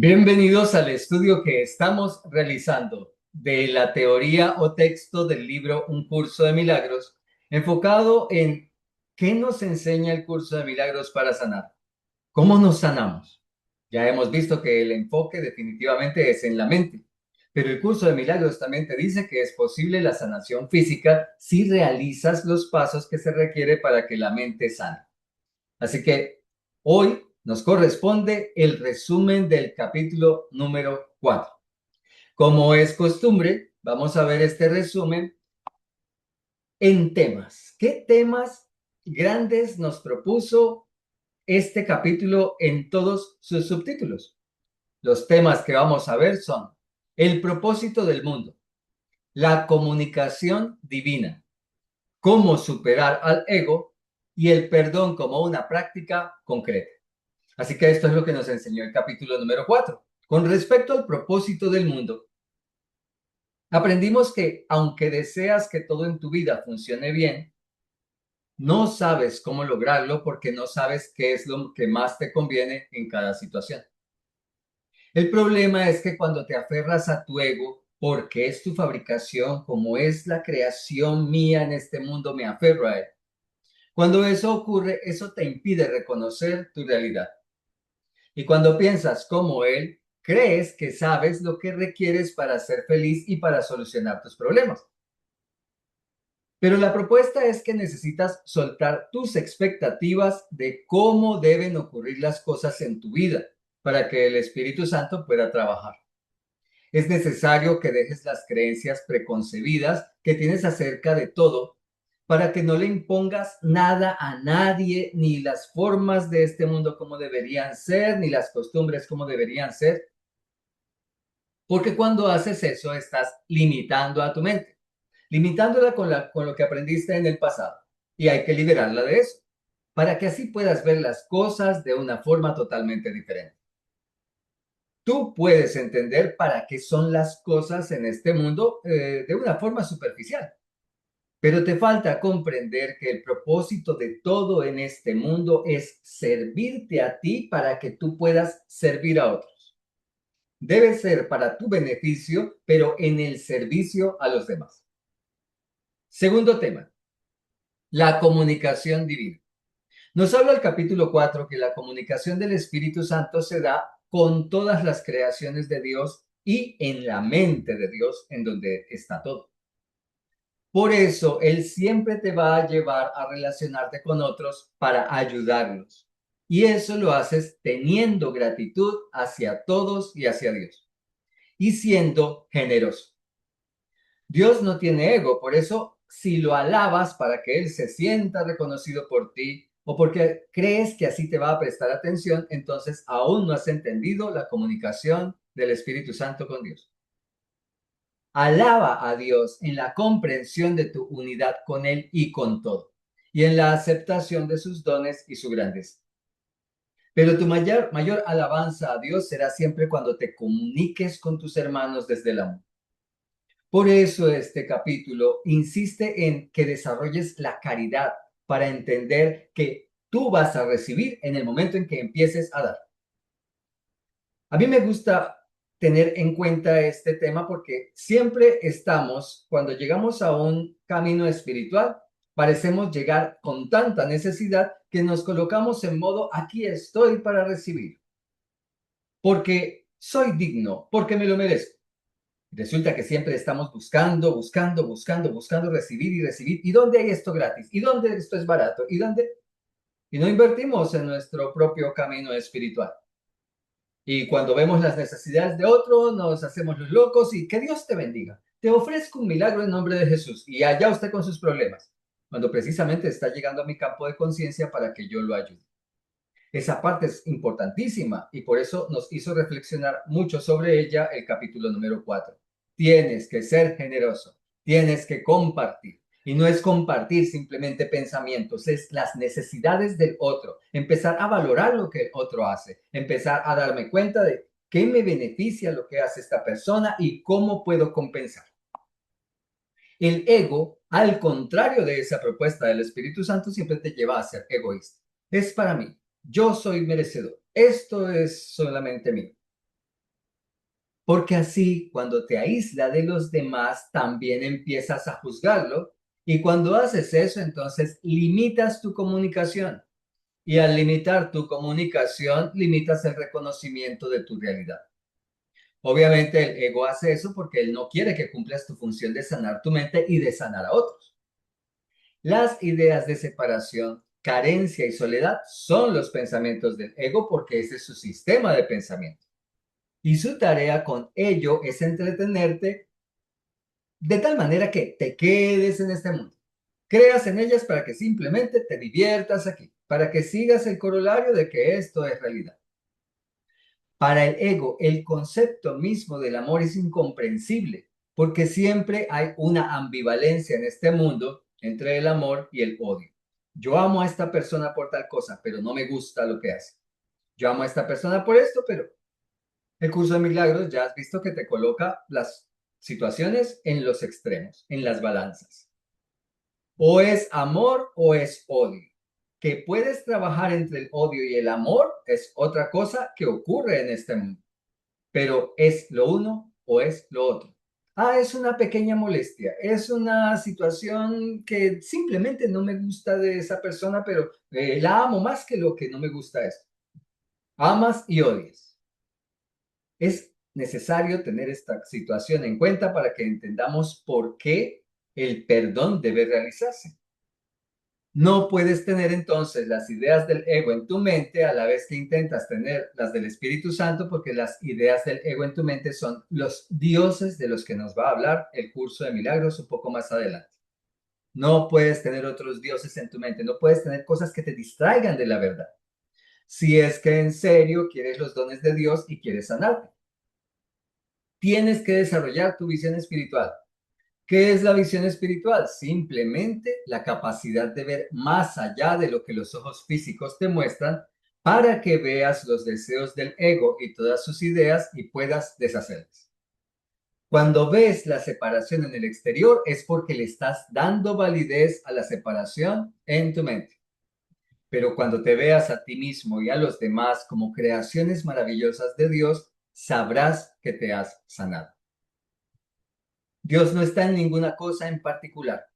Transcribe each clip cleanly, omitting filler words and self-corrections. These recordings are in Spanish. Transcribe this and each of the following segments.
Bienvenidos al estudio que estamos realizando de la teoría o texto del libro Un curso de milagros, enfocado en qué nos enseña el curso de milagros para sanar, cómo nos sanamos. Ya hemos visto que el enfoque definitivamente es en la mente, pero el curso de milagros también te dice que es posible la sanación física si realizas los pasos que se requiere para que la mente sane. Así que hoy nos corresponde el resumen del capítulo número 4. Como es costumbre, vamos a ver este resumen en temas. ¿Qué temas grandes nos propuso este capítulo en todos sus subtítulos? Los temas que vamos a ver son el propósito del mundo, la comunicación divina, cómo superar al ego y el perdón como una práctica concreta. Así que esto es lo que nos enseñó el capítulo número 4. Con respecto al propósito del mundo, aprendimos que aunque deseas que todo en tu vida funcione bien, no sabes cómo lograrlo porque no sabes qué es lo que más te conviene en cada situación. El problema es que cuando te aferras a tu ego, porque es tu fabricación, como es la creación mía en este mundo, me aferro a él. Cuando eso ocurre, eso te impide reconocer tu realidad. Y cuando piensas como él, crees que sabes lo que requieres para ser feliz y para solucionar tus problemas. Pero la propuesta es que necesitas soltar tus expectativas de cómo deben ocurrir las cosas en tu vida para que el Espíritu Santo pueda trabajar. Es necesario que dejes las creencias preconcebidas que tienes acerca de todo para que no le impongas nada a nadie, ni las formas de este mundo como deberían ser, ni las costumbres como deberían ser, porque cuando haces eso estás limitando a tu mente, limitándola con lo que aprendiste en el pasado, y hay que liberarla de eso, para que así puedas ver las cosas de una forma totalmente diferente. Tú puedes entender para qué son las cosas en este mundo de una forma superficial, pero te falta comprender que el propósito de todo en este mundo es servirte a ti para que tú puedas servir a otros. Debe ser para tu beneficio, pero en el servicio a los demás. Segundo tema, la comunicación divina. Nos habla el capítulo 4 que la comunicación del Espíritu Santo se da con todas las creaciones de Dios y en la mente de Dios, en donde está todo. Por eso, Él siempre te va a llevar a relacionarte con otros para ayudarlos. Y eso lo haces teniendo gratitud hacia todos y hacia Dios. Y siendo generoso. Dios no tiene ego, por eso si lo alabas para que Él se sienta reconocido por ti o porque crees que así te va a prestar atención, entonces aún no has entendido la comunicación del Espíritu Santo con Dios. Alaba a Dios en la comprensión de tu unidad con Él y con todo, y en la aceptación de sus dones y su grandeza. Pero tu mayor alabanza a Dios será siempre cuando te comuniques con tus hermanos desde el amor. Por eso este capítulo insiste en que desarrolles la caridad para entender que tú vas a recibir en el momento en que empieces a dar. A mí me gusta tener en cuenta este tema porque siempre estamos, cuando llegamos a un camino espiritual, parecemos llegar con tanta necesidad que nos colocamos en modo aquí estoy para recibir, porque soy digno, porque me lo merezco. Resulta que siempre estamos buscando recibir y recibir. ¿Y dónde hay esto gratis? ¿Y dónde esto es barato? ¿Y dónde? Y no invertimos en nuestro propio camino espiritual. Y cuando vemos las necesidades de otro, nos hacemos los locos y que Dios te bendiga. Te ofrezco un milagro en nombre de Jesús y allá usted con sus problemas, cuando precisamente está llegando a mi campo de conciencia para que yo lo ayude. Esa parte es importantísima y por eso nos hizo reflexionar mucho sobre ella el capítulo número 4. Tienes que ser generoso, tienes que compartir. Y no es compartir simplemente pensamientos, es las necesidades del otro. Empezar a valorar lo que el otro hace, empezar a darme cuenta de qué me beneficia lo que hace esta persona y cómo puedo compensar. El ego, al contrario de esa propuesta del Espíritu Santo, siempre te lleva a ser egoísta. Es para mí. Yo soy merecedor. Esto es solamente mío. Porque así, cuando te aísla de los demás, también empiezas a juzgarlo. Y cuando haces eso, entonces limitas tu comunicación. Y al limitar tu comunicación, limitas el reconocimiento de tu realidad. Obviamente el ego hace eso porque él no quiere que cumplas tu función de sanar tu mente y de sanar a otros. Las ideas de separación, carencia y soledad son los pensamientos del ego porque ese es su sistema de pensamiento. Y su tarea con ello es entretenerte de tal manera que te quedes en este mundo. Creas en ellas para que simplemente te diviertas aquí, para que sigas el corolario de que esto es realidad. Para el ego, el concepto mismo del amor es incomprensible, porque siempre hay una ambivalencia en este mundo entre el amor y el odio. Yo amo a esta persona por tal cosa, pero no me gusta lo que hace. Yo amo a esta persona por esto, pero el curso de milagros ya has visto que te coloca las situaciones en los extremos, en las balanzas. O es amor o es odio. Que puedes trabajar entre el odio y el amor es otra cosa que ocurre en este mundo. Pero ¿es lo uno o es lo otro? Ah, es una pequeña molestia, es una situación que simplemente no me gusta de esa persona, pero la amo más que lo que no me gusta es. Amas y odias. Es necesario tener esta situación en cuenta para que entendamos por qué el perdón debe realizarse. No puedes tener entonces las ideas del ego en tu mente a la vez que intentas tener las del Espíritu Santo, porque las ideas del ego en tu mente son los dioses de los que nos va a hablar el curso de milagros un poco más adelante. No puedes tener otros dioses en tu mente, no puedes tener cosas que te distraigan de la verdad. Si es que en serio quieres los dones de Dios y quieres sanarte, tienes que desarrollar tu visión espiritual. ¿Qué es la visión espiritual? Simplemente la capacidad de ver más allá de lo que los ojos físicos te muestran para que veas los deseos del ego y todas sus ideas y puedas deshacerlas. Cuando ves la separación en el exterior es porque le estás dando validez a la separación en tu mente. Pero cuando te veas a ti mismo y a los demás como creaciones maravillosas de Dios, sabrás que te has sanado. Dios no está en ninguna cosa en particular.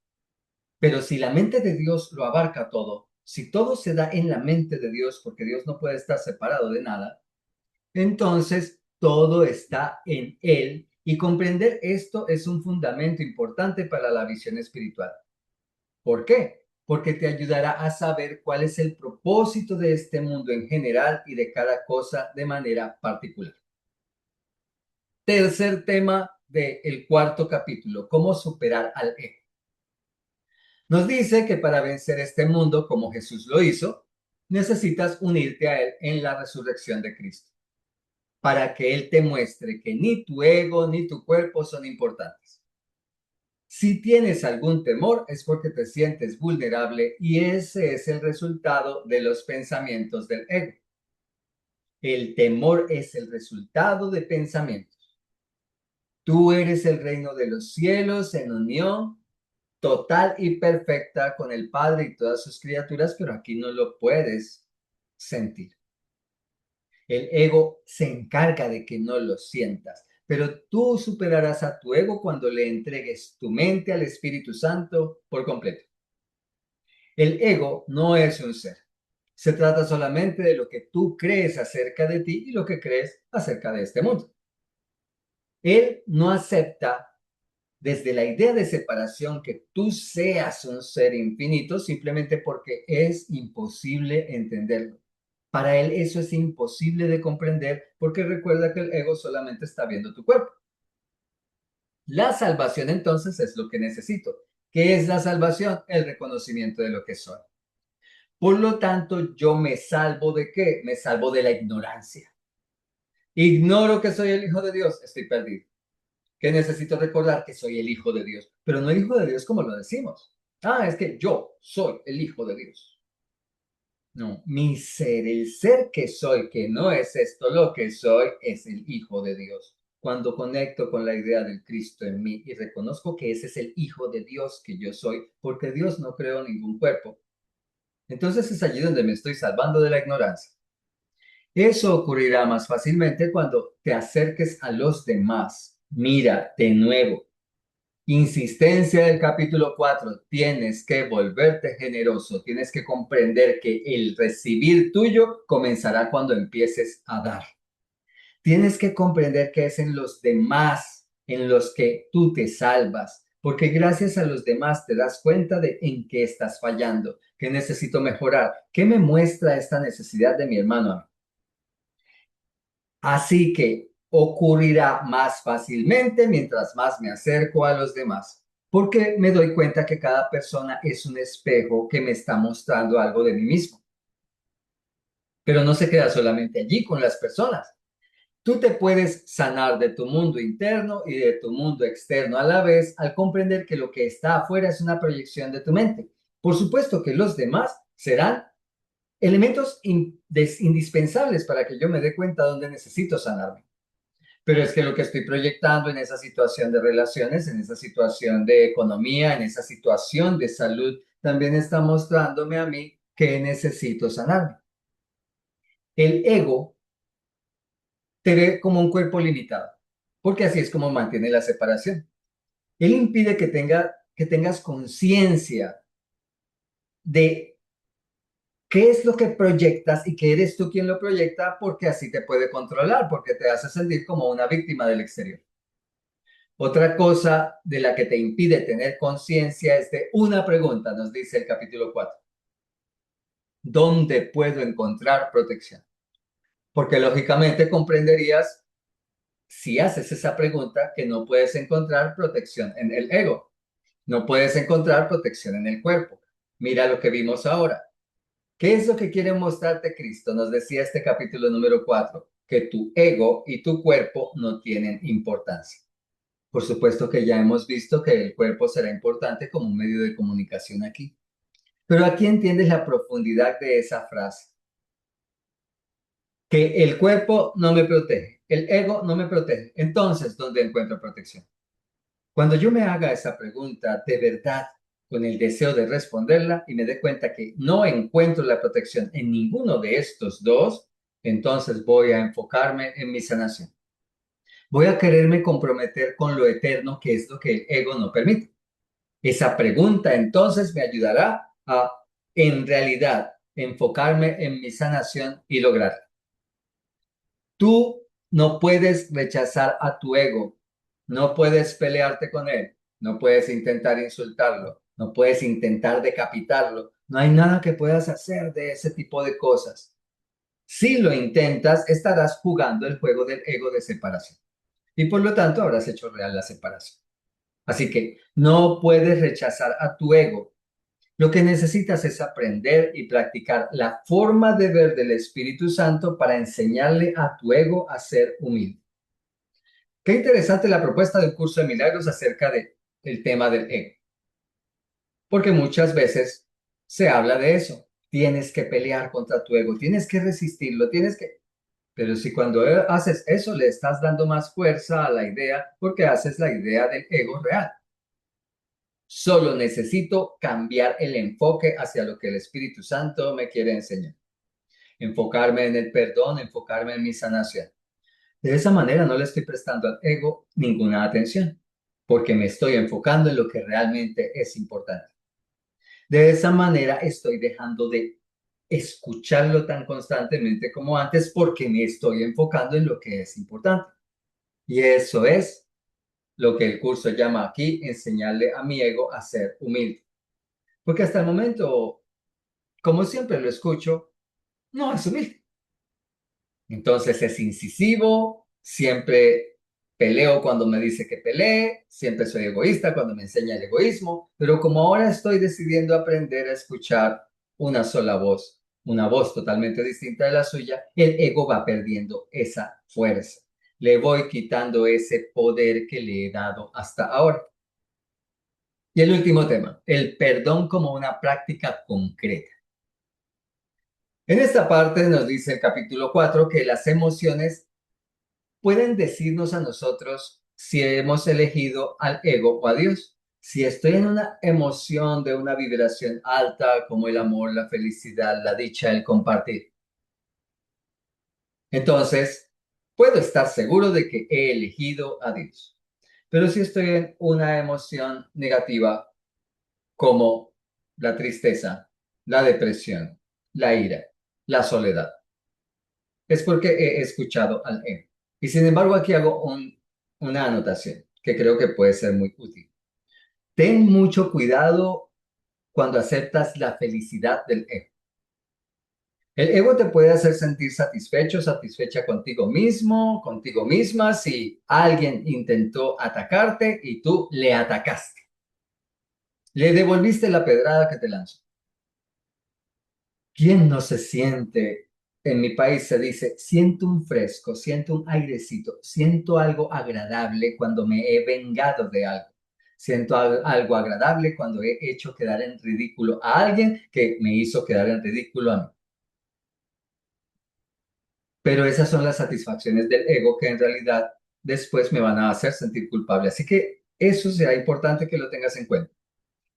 Pero si la mente de Dios lo abarca todo, si todo se da en la mente de Dios, porque Dios no puede estar separado de nada, entonces todo está en Él. Y comprender esto es un fundamento importante para la visión espiritual. ¿Por qué? Porque te ayudará a saber cuál es el propósito de este mundo en general y de cada cosa de manera particular. Tercer tema del cuarto capítulo, cómo superar al ego. Nos dice que para vencer este mundo como Jesús lo hizo, necesitas unirte a Él en la resurrección de Cristo, para que Él te muestre que ni tu ego ni tu cuerpo son importantes. Si tienes algún temor es porque te sientes vulnerable y ese es el resultado de los pensamientos del ego. El temor es el resultado de pensamientos. Tú eres el reino de los cielos en unión total y perfecta con el Padre y todas sus criaturas, pero aquí no lo puedes sentir. El ego se encarga de que no lo sientas, pero tú superarás a tu ego cuando le entregues tu mente al Espíritu Santo por completo. El ego no es un ser. Se trata solamente de lo que tú crees acerca de ti y lo que crees acerca de este mundo. Él no acepta desde la idea de separación que tú seas un ser infinito simplemente porque es imposible entenderlo. Para él eso es imposible de comprender porque recuerda que el ego solamente está viendo tu cuerpo. La salvación entonces es lo que necesito. ¿Qué es la salvación? El reconocimiento de lo que soy. Por lo tanto, yo me salvo de qué? Me salvo de la ignorancia. Ignoro que soy el hijo de Dios, estoy perdido. Que necesito recordar que soy el hijo de Dios, pero no el hijo de Dios como lo decimos. Ah, es que yo soy el hijo de Dios. No, mi ser, el ser que soy, que no es esto lo que soy, es el hijo de Dios. Cuando conecto con la idea del Cristo en mí y reconozco que ese es el hijo de Dios que yo soy, porque Dios no creó ningún cuerpo. Entonces es allí donde me estoy salvando de la ignorancia. Eso ocurrirá más fácilmente cuando te acerques a los demás. Mira, de nuevo, insistencia del capítulo 4. Tienes que volverte generoso, tienes que comprender que el recibir tuyo comenzará cuando empieces a dar. Tienes que comprender que es en los demás en los que tú te salvas, porque gracias a los demás te das cuenta de en qué estás fallando, qué necesito mejorar, qué me muestra esta necesidad de mi hermano. Así que ocurrirá más fácilmente mientras más me acerco a los demás, porque me doy cuenta que cada persona es un espejo que me está mostrando algo de mí mismo. Pero no se queda solamente allí con las personas. Tú te puedes sanar de tu mundo interno y de tu mundo externo a la vez al comprender que lo que está afuera es una proyección de tu mente. Por supuesto que los demás serán elementos indispensables para que yo me dé cuenta dónde necesito sanarme. Pero es que lo que estoy proyectando en esa situación de relaciones, en esa situación de economía, en esa situación de salud, también está mostrándome a mí que necesito sanarme. El ego te ve como un cuerpo limitado, porque así es como mantiene la separación. Él impide que tengas conciencia de qué es lo que proyectas y que eres tú quien lo proyecta, porque así te puede controlar, porque te hace sentir como una víctima del exterior. Otra cosa de la que te impide tener conciencia es de una pregunta, nos dice el capítulo 4. ¿Dónde puedo encontrar protección? Porque lógicamente comprenderías, si haces esa pregunta, que no puedes encontrar protección en el ego, no puedes encontrar protección en el cuerpo. Mira lo que vimos ahora. ¿Qué es lo que quiere mostrarte Cristo? Nos decía este capítulo número 4, que tu ego y tu cuerpo no tienen importancia. Por supuesto que ya hemos visto que el cuerpo será importante como un medio de comunicación aquí. Pero aquí entiendes la profundidad de esa frase. Que el cuerpo no me protege, el ego no me protege. Entonces, ¿dónde encuentro protección? Cuando yo me haga esa pregunta de verdad, con el deseo de responderla y me dé cuenta que no encuentro la protección en ninguno de estos dos, entonces voy a enfocarme en mi sanación. Voy a quererme comprometer con lo eterno, que es lo que el ego no permite. Esa pregunta entonces me ayudará a, en realidad, enfocarme en mi sanación y lograrla. Tú no puedes rechazar a tu ego, no puedes pelearte con él, no puedes intentar insultarlo, no puedes intentar decapitarlo, no hay nada que puedas hacer de ese tipo de cosas. Si lo intentas, estarás jugando el juego del ego de separación y por lo tanto habrás hecho real la separación. Así que no puedes rechazar a tu ego. Lo que necesitas es aprender y practicar la forma de ver del Espíritu Santo para enseñarle a tu ego a ser humilde. Qué interesante la propuesta de un curso de milagros acerca del tema del ego, porque muchas veces se habla de eso. Tienes que pelear contra tu ego, tienes que resistirlo, tienes que... Pero si cuando haces eso le estás dando más fuerza a la idea, porque haces la idea del ego real. Solo necesito cambiar el enfoque hacia lo que el Espíritu Santo me quiere enseñar. Enfocarme en el perdón, enfocarme en mi sanación. De esa manera no le estoy prestando al ego ninguna atención, porque me estoy enfocando en lo que realmente es importante. De esa manera estoy dejando de escucharlo tan constantemente como antes, porque me estoy enfocando en lo que es importante. Y eso es lo que el curso llama aquí enseñarle a mi ego a ser humilde. Porque hasta el momento, como siempre lo escucho, no es humilde. Entonces es incisivo, siempre peleo cuando me dice que pelee, siempre soy egoísta cuando me enseña el egoísmo, pero como ahora estoy decidiendo aprender a escuchar una sola voz, una voz totalmente distinta de la suya, el ego va perdiendo esa fuerza. Le voy quitando ese poder que le he dado hasta ahora. Y el último tema, el perdón como una práctica concreta. En esta parte nos dice el capítulo 4 que las emociones pueden decirnos a nosotros si hemos elegido al ego o a Dios. Si estoy en una emoción de una vibración alta como el amor, la felicidad, la dicha, el compartir, Entonces, puedo estar seguro de que he elegido a Dios. Pero si estoy en una emoción negativa como la tristeza, la depresión, la ira, la soledad, es porque he escuchado al ego. Y sin embargo, aquí hago una anotación que creo que puede ser muy útil. Ten mucho cuidado cuando aceptas la felicidad del ego. El ego te puede hacer sentir satisfecho, satisfecha contigo mismo, contigo misma, si alguien intentó atacarte y tú le atacaste. Le devolviste la pedrada que te lanzó. ¿Quién no se siente? En mi país se dice, siento un fresco, siento un airecito, siento algo agradable cuando me he vengado de algo. Siento algo agradable cuando he hecho quedar en ridículo a alguien que me hizo quedar en ridículo a mí. Pero esas son las satisfacciones del ego que en realidad después me van a hacer sentir culpable. Así que eso será importante que lo tengas en cuenta.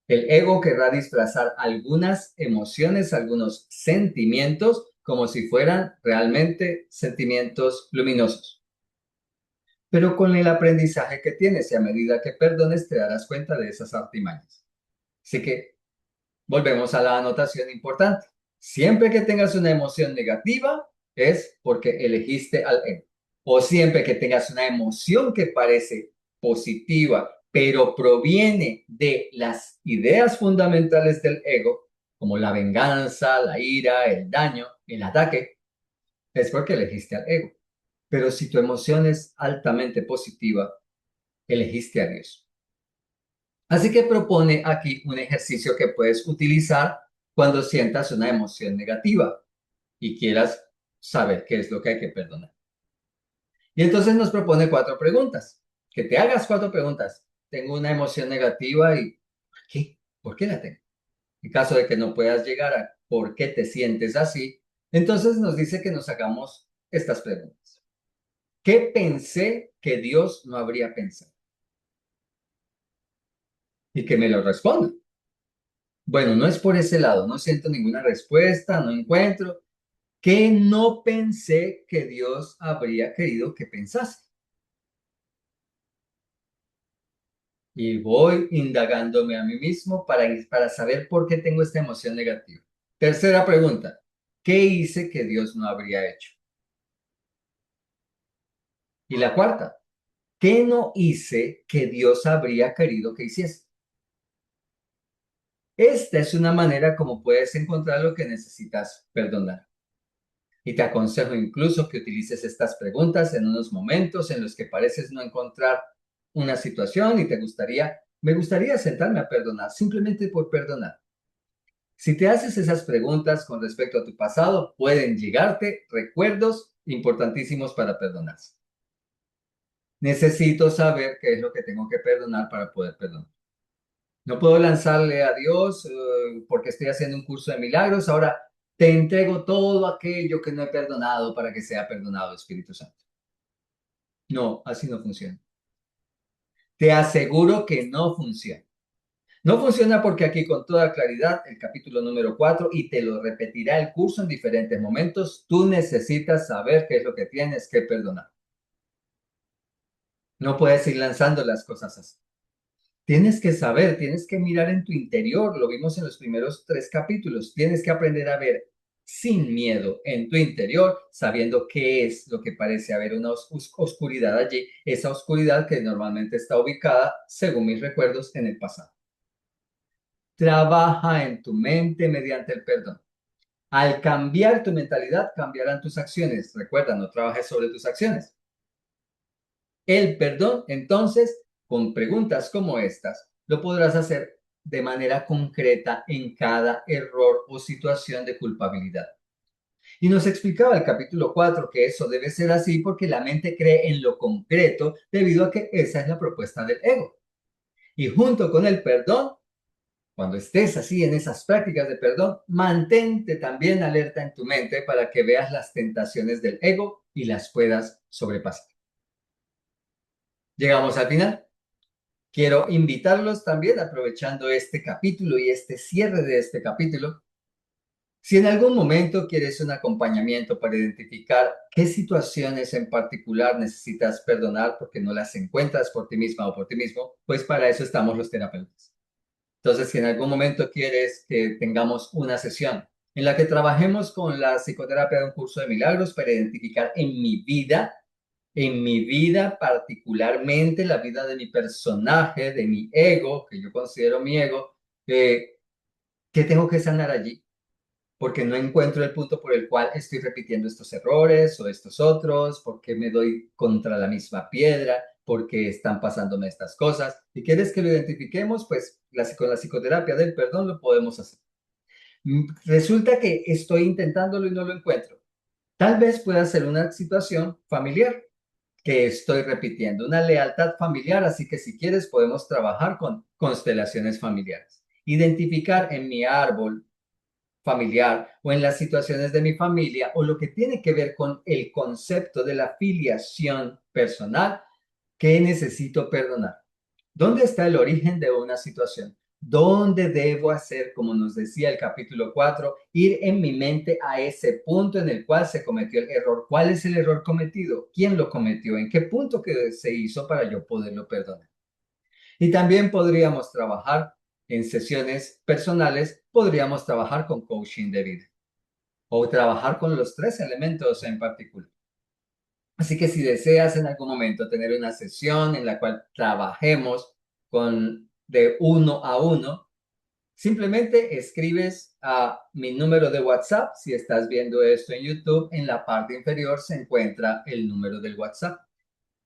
El ego querrá disfrazar algunas emociones, algunos sentimientos, como si fueran realmente sentimientos luminosos. Pero con el aprendizaje que tienes y a medida que perdones te darás cuenta de esas artimañas. Así que volvemos a la anotación importante. Siempre que tengas una emoción negativa es porque elegiste al ego. O siempre que tengas una emoción que parece positiva, pero proviene de las ideas fundamentales del ego, como la venganza, la ira, el daño, el ataque, es porque elegiste al ego. Pero si tu emoción es altamente positiva, elegiste a Dios. Así que propone aquí un ejercicio que puedes utilizar cuando sientas una emoción negativa y quieras saber qué es lo que hay que perdonar. Y entonces nos propone 4 preguntas. Que te hagas 4 preguntas. Tengo una emoción negativa y ¿por qué? ¿Por qué la tengo? En caso de que no puedas llegar a por qué te sientes así, entonces nos dice que nos hagamos estas preguntas. ¿Qué pensé que Dios no habría pensado? Y que me lo responda. Bueno, no es por ese lado, no siento ninguna respuesta, no encuentro. ¿Qué no pensé que Dios habría querido que pensase? Y voy indagándome a mí mismo para saber por qué tengo esta emoción negativa. Tercera pregunta, ¿qué hice que Dios no habría hecho? Y la cuarta, ¿qué no hice que Dios habría querido que hiciese? Esta es una manera como puedes encontrar lo que necesitas perdonar. Y te aconsejo incluso que utilices estas preguntas en unos momentos en los que pareces no encontrar una situación y me gustaría sentarme a perdonar, simplemente por perdonar. Si te haces esas preguntas con respecto a tu pasado, pueden llegarte recuerdos importantísimos para perdonarse. Necesito saber qué es lo que tengo que perdonar para poder perdonar. No puedo lanzarle a Dios porque estoy haciendo un curso de milagros. Ahora te entrego todo aquello que no he perdonado para que sea perdonado, Espíritu Santo. No, así no funciona. Te aseguro que no funciona. No funciona porque aquí con toda claridad, el capítulo número 4, y te lo repetirá el curso en diferentes momentos, tú necesitas saber qué es lo que tienes que perdonar. No puedes ir lanzando las cosas así. Tienes que saber, tienes que mirar en tu interior, lo vimos en los primeros 3 capítulos, tienes que aprender a ver sin miedo en tu interior, sabiendo qué es lo que parece haber una oscuridad allí, esa oscuridad que normalmente está ubicada, según mis recuerdos, en el pasado. Trabaja en tu mente mediante el perdón. Al cambiar tu mentalidad, cambiarán tus acciones. Recuerda, no trabajes sobre tus acciones. El perdón, entonces, con preguntas como estas, lo podrás hacer de manera concreta en cada error o situación de culpabilidad. Y nos explicaba el capítulo 4 que eso debe ser así porque la mente cree en lo concreto debido a que esa es la propuesta del ego. Y junto con el perdón, cuando estés así en esas prácticas de perdón, mantente también alerta en tu mente para que veas las tentaciones del ego y las puedas sobrepasar. Llegamos al final. Quiero invitarlos también, aprovechando este capítulo y este cierre de este capítulo, Si en algún momento quieres un acompañamiento para identificar qué situaciones en particular necesitas perdonar porque no las encuentras por ti misma o por ti mismo, pues para eso estamos los terapeutas. Entonces, si en algún momento quieres que tengamos una sesión en la que trabajemos con la psicoterapia de un curso de milagros para identificar en mi vida particularmente, la vida de mi personaje, de mi ego, que yo considero mi ego, ¿qué tengo que sanar allí? Porque no encuentro el punto por el cual estoy repitiendo estos errores o estos otros, porque me doy contra la misma piedra, porque están pasándome estas cosas. Si quieres que lo identifiquemos, pues con la psicoterapia del perdón lo podemos hacer. Resulta que estoy intentándolo y no lo encuentro. Tal vez pueda ser una situación familiar que estoy repitiendo, una lealtad familiar, así que si quieres podemos trabajar con constelaciones familiares. Identificar en mi árbol familiar o en las situaciones de mi familia o lo que tiene que ver con el concepto de la filiación personal que necesito perdonar. ¿Dónde está el origen de una situación? ¿Dónde debo hacer, como nos decía el capítulo 4, ir en mi mente a ese punto en el cual se cometió el error? ¿Cuál es el error cometido? ¿Quién lo cometió? ¿En qué punto que se hizo para yo poderlo perdonar? Y también podríamos trabajar en sesiones personales, podríamos trabajar con coaching de vida o trabajar con los tres elementos en particular. Así que si deseas en algún momento tener una sesión en la cual trabajemos de uno a uno, simplemente escribes a mi número de WhatsApp. Si estás viendo esto en YouTube, en la parte inferior se encuentra el número del WhatsApp.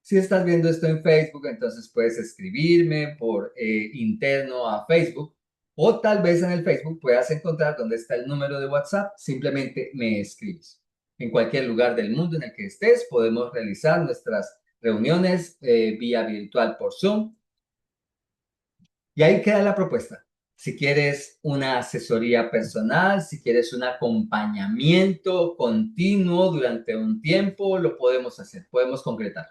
Si estás viendo esto en Facebook, entonces puedes escribirme por interno a Facebook o tal vez en el Facebook puedas encontrar dónde está el número de WhatsApp. Simplemente me escribes. En cualquier lugar del mundo en el que estés, podemos realizar nuestras reuniones vía virtual por Zoom. Y ahí queda la propuesta. Si quieres una asesoría personal, si quieres un acompañamiento continuo durante un tiempo, lo podemos hacer, podemos concretar.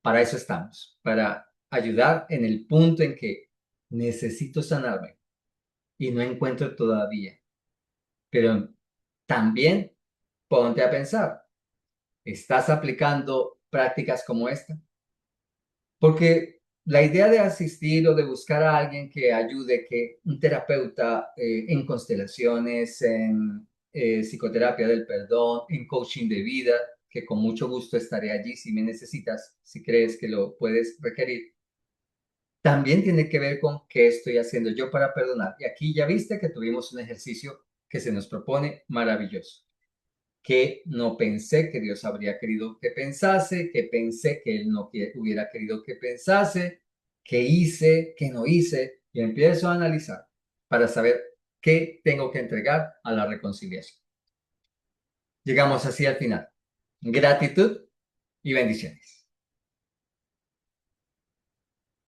Para eso estamos, para ayudar en el punto en que necesito sanarme y no encuentro todavía. Pero también ponte a pensar, ¿estás aplicando prácticas como esta? Porque la idea de asistir o de buscar a alguien que ayude, que un terapeuta en constelaciones, en psicoterapia del perdón, en coaching de vida, que con mucho gusto estaré allí si me necesitas, si crees que lo puedes requerir. También tiene que ver con qué estoy haciendo yo para perdonar. Y aquí ya viste que tuvimos un ejercicio que se nos propone maravilloso, que no pensé que Dios habría querido que pensase, que pensé que Él no hubiera querido que pensase, que hice, que no hice, y empiezo a analizar para saber qué tengo que entregar a la reconciliación. Llegamos así al final. Gratitud y bendiciones.